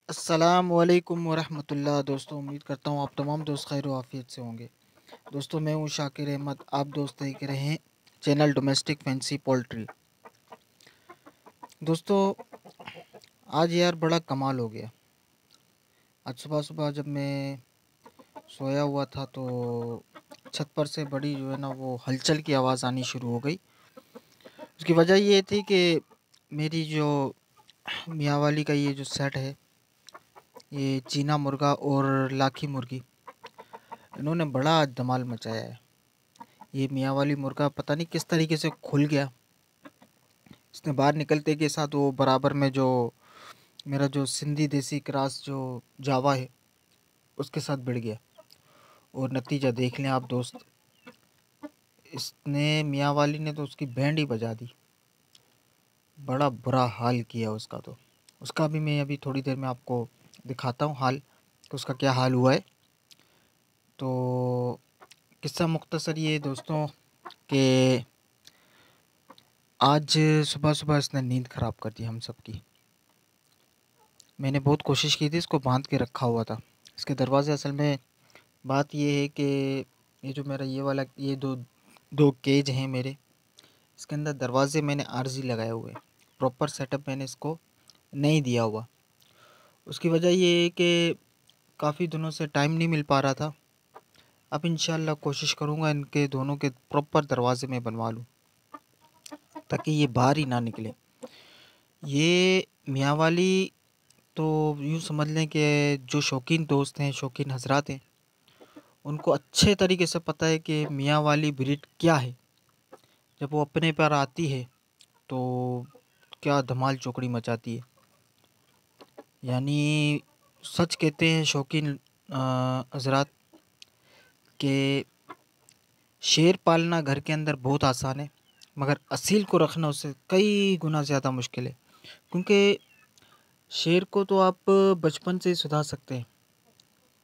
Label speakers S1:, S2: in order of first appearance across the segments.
S1: अस्सलामुअलैकुम वरहमतुल्लाह। दोस्तों, उम्मीद करता हूँ आप तमाम दोस्त खैर आफियत से होंगे। दोस्तों, मैं हूँ शाकिर अहमद। आप दोस्त देख रहे हैं चैनल डोमेस्टिक फैंसी पोल्ट्री। दोस्तों, आज यार बड़ा कमाल हो गया। आज सुबह सुबह जब मैं सोया हुआ था तो छत पर से बड़ी जो है ना वो हलचल की आवाज़ आनी शुरू हो गई। उसकी वजह ये थी कि मेरी जो मियाँ वाली का ये जो सेट है, ये चीना मुर्गा और लाखी मुर्गी, इन्होंने बड़ा धमाल मचाया है। ये मियाँ वाली मुर्गा पता नहीं किस तरीके से खुल गया। इसने बाहर निकलते के साथ वो बराबर में जो मेरा जो सिंधी देसी क्रॉस जो जावा है उसके साथ भिड़ गया। और नतीजा देख लें आप दोस्त, इसने मियाँ वाली ने तो उसकी बैंड ही बजा दी। बड़ा बुरा हाल किया उसका। तो उसका भी मैं अभी थोड़ी देर में आपको दिखाता हूँ हाल कि उसका क्या हाल हुआ है। तो किस्सा मुख्तसर ये दोस्तों कि आज सुबह सुबह इसने नींद ख़राब कर दी हम सब की। मैंने बहुत कोशिश की थी, इसको बांध के रखा हुआ था। इसके दरवाज़े असल में बात ये है कि ये जो मेरा ये वाला ये दो दो केज हैं मेरे, इसके अंदर दरवाज़े मैंने आरज़ी लगाए हुए हैं। प्रॉपर सेटअप मैंने इसको नहीं दिया हुआ। उसकी वजह ये है कि काफ़ी दिनों से टाइम नहीं मिल पा रहा था। अब इंशाल्लाह कोशिश करूँगा इनके दोनों के प्रॉपर दरवाज़े में बनवा लूँ ताकि ये बाहर ही ना निकले। ये मियाँ वाली तो यूँ समझ लें कि जो शौकीन दोस्त हैं, शौकीन हजरात हैं, उनको अच्छे तरीके से पता है कि मियाँ वाली ब्रीड क्या है। जब वो अपने पर आती है तो क्या धमाल चौकड़ी मचाती है। यानी सच कहते हैं शौकीन हजरात के शेर पालना घर के अंदर बहुत आसान है, मगर असील को रखना उससे कई गुना ज़्यादा मुश्किल है। क्योंकि शेर को तो आप बचपन से ही सुधा सकते हैं,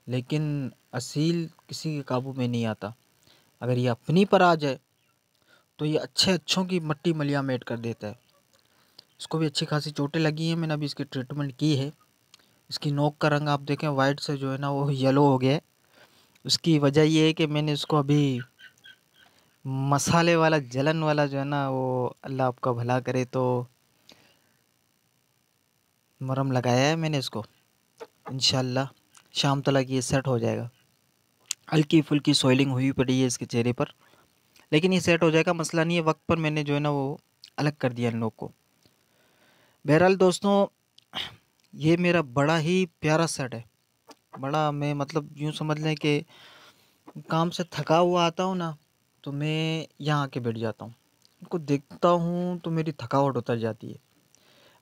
S1: लेकिन असील किसी के काबू में नहीं आता। अगर ये अपनी पर आ जाए तो ये अच्छे अच्छों की मट्टी मलिया मेट कर देता है। इसको भी अच्छी खासी चोटें लगी हैं, मैंने अभी इसकी ट्रीटमेंट की है। इसकी नोक का रंग आप देखें वाइट से जो है ना वो येलो हो गया है। उसकी वजह ये है कि मैंने इसको अभी मसाले वाला जलन वाला जो है ना वो, अल्लाह आपका भला करे, तो मरहम लगाया है मैंने इसको। इंशाल्लाह शाम तक ये सेट हो जाएगा। हल्की फुल्की सोइलिंग हुई पड़ी है इसके चेहरे पर, लेकिन ये सेट हो जाएगा, मसला नहीं है। वक्त पर मैंने जो है ना वो अलग कर दिया इन लोग को। बहरहाल दोस्तों, ये मेरा बड़ा ही प्यारा सेट है। बड़ा, मैं मतलब यूँ समझ लें कि काम से थका हुआ आता हूँ ना, तो मैं यहाँ आके बैठ जाता हूँ। उनको देखता हूँ तो मेरी थकावट उतर जाती है।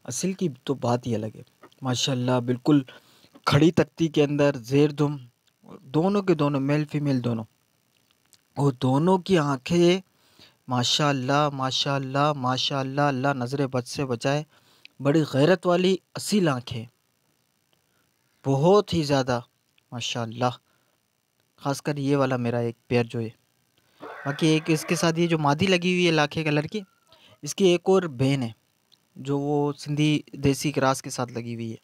S1: असल की तो बात ही अलग है। माशाल्लाह बिल्कुल खड़ी तख्ती के अंदर जेर दुम, दोनों के दोनों मेल फीमेल दोनों, और दोनों की आंखें माशाल्लाह माशाल्लाह माशाल्लाह, अल्लाह नज़र बद से बचाए। बड़ी गैरत वाली असील आंखें, बहुत ही ज़्यादा माशाल्लाह। ख़ासकर ये वाला मेरा एक पेयर जो है। बाकी एक इसके साथ ये जो मादी लगी हुई है लाखे कलर की, इसकी एक और बहन है जो वो सिंधी देसी क्रास के साथ लगी हुई है।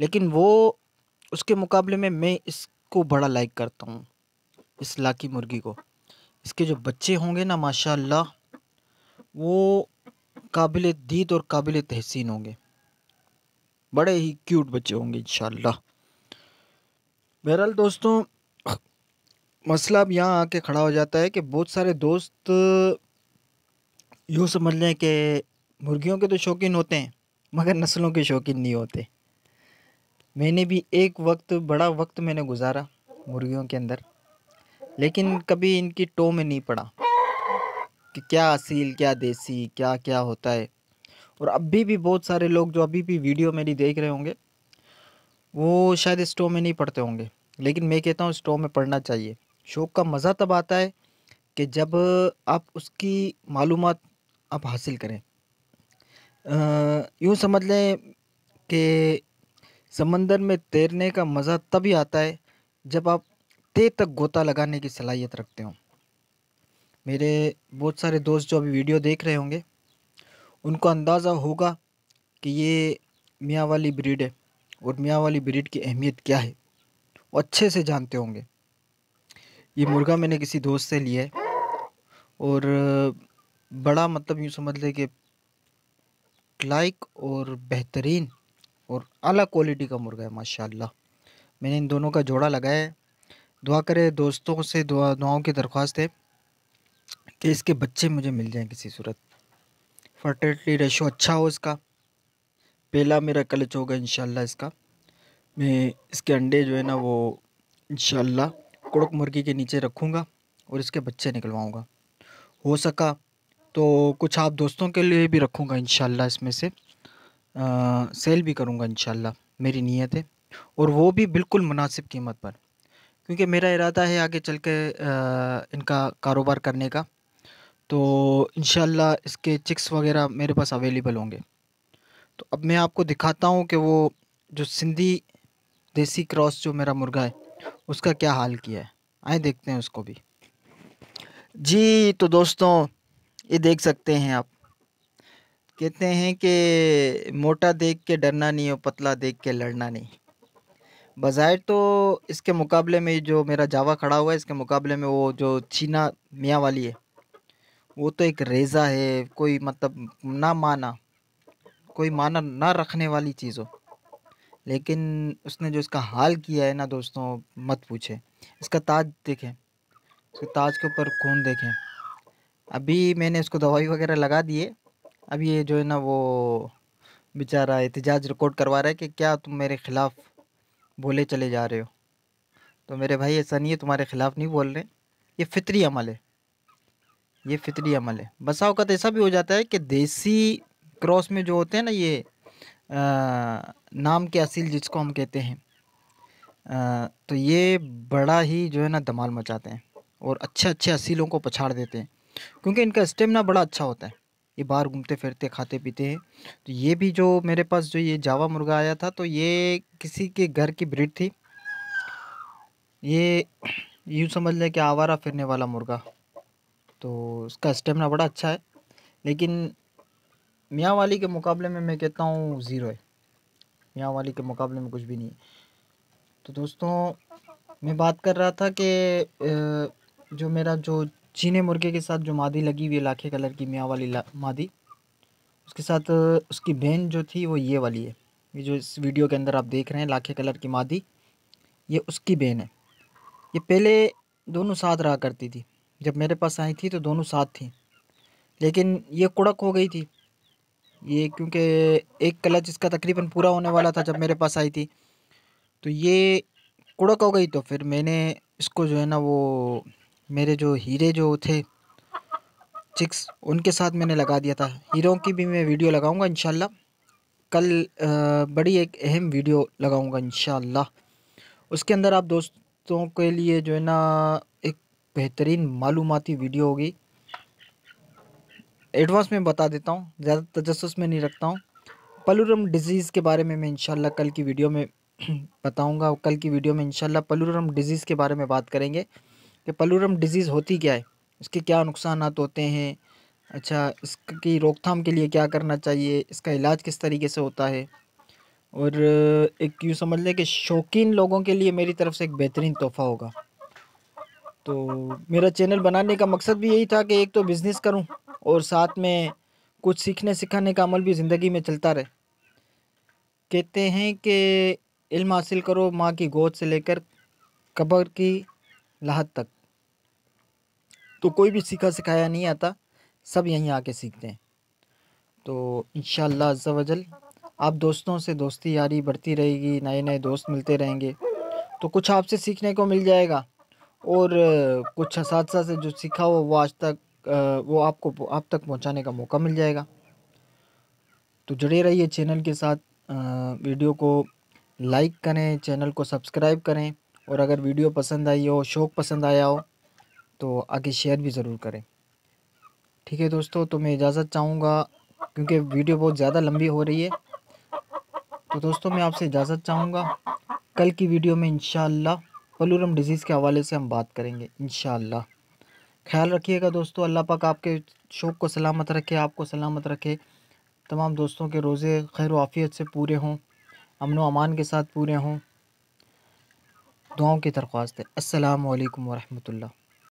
S1: लेकिन वो उसके मुकाबले में मैं इसको बड़ा लाइक करता हूँ, इस लाकी मुर्गी को। इसके जो बच्चे होंगे ना माशाल्लाह, वो काबिल दीद और काबिल तहसीन होंगे। बड़े ही क्यूट बच्चे होंगे इंशाल्लाह। बहरहाल दोस्तों, मसला अब यहाँ आके खड़ा हो जाता है कि बहुत सारे दोस्त यूँ समझ लें कि मुर्गियों के तो शौकीन होते हैं, मगर नस्लों के शौकीन नहीं होते। मैंने भी एक वक्त, बड़ा वक्त मैंने गुजारा मुर्गियों के अंदर, लेकिन कभी इनकी टो में नहीं पड़ा कि क्या असील क्या देसी क्या क्या होता है। और अभी भी बहुत सारे लोग जो अभी भी वीडियो मेरी देख रहे होंगे वो शायद स्टो में नहीं पढ़ते होंगे, लेकिन मैं कहता हूँ स्टो में पढ़ना चाहिए। शौक़ का मज़ा तब आता है कि जब आप उसकी मालूमात आप हासिल करें। यूँ समझ लें कि समंदर में तैरने का मज़ा तभी आता है जब आप तह तक गोता लगाने की सलाहियत रखते हो। मेरे बहुत सारे दोस्त जो अभी वीडियो देख रहे होंगे उनको अंदाज़ा होगा कि ये मियाँ वाली ब्रीड है, और मियाँ वाली ब्रीड की अहमियत क्या है वो अच्छे से जानते होंगे। ये मुर्गा मैंने किसी दोस्त से लिया है और बड़ा मतलब यूँ समझ ले कि लाइक और बेहतरीन और आला क्वालिटी का मुर्गा है माशाल्लाह। मैंने इन दोनों का जोड़ा लगाया है। दुआ करे दोस्तों से, दुआओं की दरख्वास्त है कि इसके बच्चे मुझे मिल जाएं किसी सूरत। फर्टिलिटी रेशो अच्छा हो इसका। पहला मेरा क्लच होगा इंशाल्लाह इसका। मैं इसके अंडे जो है ना वो इंशाल्लाह कुड़क मुर्गी के नीचे रखूँगा और इसके बच्चे निकलवाऊँगा। हो सका तो कुछ आप दोस्तों के लिए भी रखूँगा इंशाल्लाह। इसमें से सेल भी करूँगा इंशाल्लाह, मेरी नीयत है। और वो भी बिल्कुल मुनासिब कीमत पर, क्योंकि मेरा इरादा है आगे चल के इनका कारोबार करने का। तो इंशाल्लाह इसके चिक्स वगैरह मेरे पास अवेलेबल होंगे। तो अब मैं आपको दिखाता हूँ कि वो जो सिंधी देसी क्रॉस जो मेरा मुर्गा है उसका क्या हाल किया है। आए देखते हैं उसको भी। जी तो दोस्तों ये देख सकते हैं आप। कहते हैं कि मोटा देख के डरना नहीं और पतला देख के लड़ना नहीं। बज़ाहिर तो इसके मुकाबले में जो मेरा जावा खड़ा हुआ है, इसके मुकाबले में वो जो चीना मियाँ वाली है वो तो एक रेज़ा है। कोई मतलब ना माना, कोई माना ना रखने वाली चीज़ हो। लेकिन उसने जो इसका हाल किया है ना दोस्तों, मत पूछे। इसका ताज देखें, इसके ताज के ऊपर खून देखें। अभी मैंने इसको दवाई वगैरह लगा दी है। अब ये जो है ना वो बेचारा एहतिजाज रिकॉर्ड करवा रहा है कि क्या तुम मेरे खिलाफ बोले चले जा रहे हो। तो मेरे भाई ऐसा नहीं है, तुम्हारे खिलाफ नहीं बोल रहे। ये फितरी अमल है, ये फितरी अमल है। बसा औक़ात ऐसा भी हो जाता है कि देसी क्रॉस में जो होते हैं ना ये नाम के असील जिसको हम कहते हैं, तो ये बड़ा ही जो है ना धमाल मचाते हैं और अच्छे अच्छे असीलों को पछाड़ देते हैं, क्योंकि इनका स्टेमिना बड़ा अच्छा होता है। ये बाहर घूमते फिरते खाते पीते हैं। तो ये भी जो मेरे पास जो ये जावा मुर्गा आया था, तो ये किसी के घर की ब्रीड थी। ये यूँ समझ लें कि आवारा फिरने वाला मुर्गा। तो इसका स्टेमिना बड़ा अच्छा है, लेकिन मियाँ वाली के मुकाबले में मैं कहता हूँ ज़ीरो है। मियाँ वाली के मुकाबले में कुछ भी नहीं है। तो दोस्तों मैं बात कर रहा था कि जो मेरा जो चीने मुर्गे के साथ जो मादी लगी हुई है, लाखे कलर की मियाँ वाली मादी, उसके साथ उसकी बहन जो थी वो ये वाली है। ये जो इस वीडियो के अंदर आप देख रहे हैं लाखे कलर की मादी, ये उसकी बहन है। ये पहले दोनों साथ रहा करती थी। जब मेरे पास आई थी तो दोनों साथ थी, लेकिन ये कुड़क हो गई थी ये, क्योंकि एक क्लच इसका तकरीबन पूरा होने वाला था जब मेरे पास आई थी। तो ये कुड़क हो गई। तो फिर मैंने इसको जो है ना वो मेरे जो हीरे जो थे चिक्स, उनके साथ मैंने लगा दिया था। हीरों की भी मैं वीडियो लगाऊंगा इंशाल्लाह। कल बड़ी एक अहम वीडियो लगाऊंगा इंशाल्लाह। उसके अंदर आप दोस्तों के लिए जो है ना एक बेहतरीन मालूमाती वीडियो होगी। एडवांस में बता देता हूँ, ज़्यादा तजस्सुस में नहीं रखता हूँ। पलूरम डिजीज़ के बारे में मैं इंशाल्लाह कल की वीडियो में बताऊंगा। कल की वीडियो में इंशाल्लाह पलूरम डिजीज़ के बारे में बात करेंगे कि पलूरम डिजीज़ होती क्या है, इसके क्या नुकसानात होते हैं। अच्छा, इसकी रोकथाम के लिए क्या करना चाहिए, इसका इलाज किस तरीके से होता है। और एक यूँ समझ लें कि शौकीन लोगों के लिए मेरी तरफ से एक बेहतरीन तोहफ़ा होगा। तो मेरा चैनल बनाने का मकसद भी यही था कि एक तो बिज़नेस करूं और साथ में कुछ सीखने सिखाने का अमल भी ज़िंदगी में चलता रहे। कहते हैं कि इल्म हासिल करो माँ की गोद से लेकर कब्र की लाहत तक। तो कोई भी सीखा सिखाया नहीं आता, सब यहीं आके सीखते हैं। तो इंशाअल्लाह अज़्ज़ा वजल आप दोस्तों से दोस्ती यारी बढ़ती रहेगी, नए नए दोस्त मिलते रहेंगे, तो कुछ आपसे सीखने को मिल जाएगा। और कुछ असातिज़ा से जो सीखा हो वो आज तक वो आपको आप तक पहुंचाने का मौका मिल जाएगा। तो जुड़े रहिए चैनल के साथ। वीडियो को लाइक करें, चैनल को सब्सक्राइब करें, और अगर वीडियो पसंद आई हो, शौक़ पसंद आया हो, तो आगे शेयर भी ज़रूर करें। ठीक है दोस्तों, तो मैं इजाज़त चाहूँगा क्योंकि वीडियो बहुत ज़्यादा लंबी हो रही है। तो दोस्तों मैं आपसे इजाज़त चाहूँगा। कल की वीडियो में इंशाअल्लाह पलूरम डिजीज़ के हवाले से हम बात करेंगे इंशाअल्लाह। ख्याल रखिएगा दोस्तों। अल्लाह पाक आपके शौक़ को सलामत रखे, आपको सलामत रखे। तमाम दोस्तों के रोज़े खैर व आफ़ियत से पूरे हों। अमन व अमान के साथ पूरे हों। दुआओं की दरख्वास्त है। अस्सलामु अलैकुम व रहमतुल्लाह।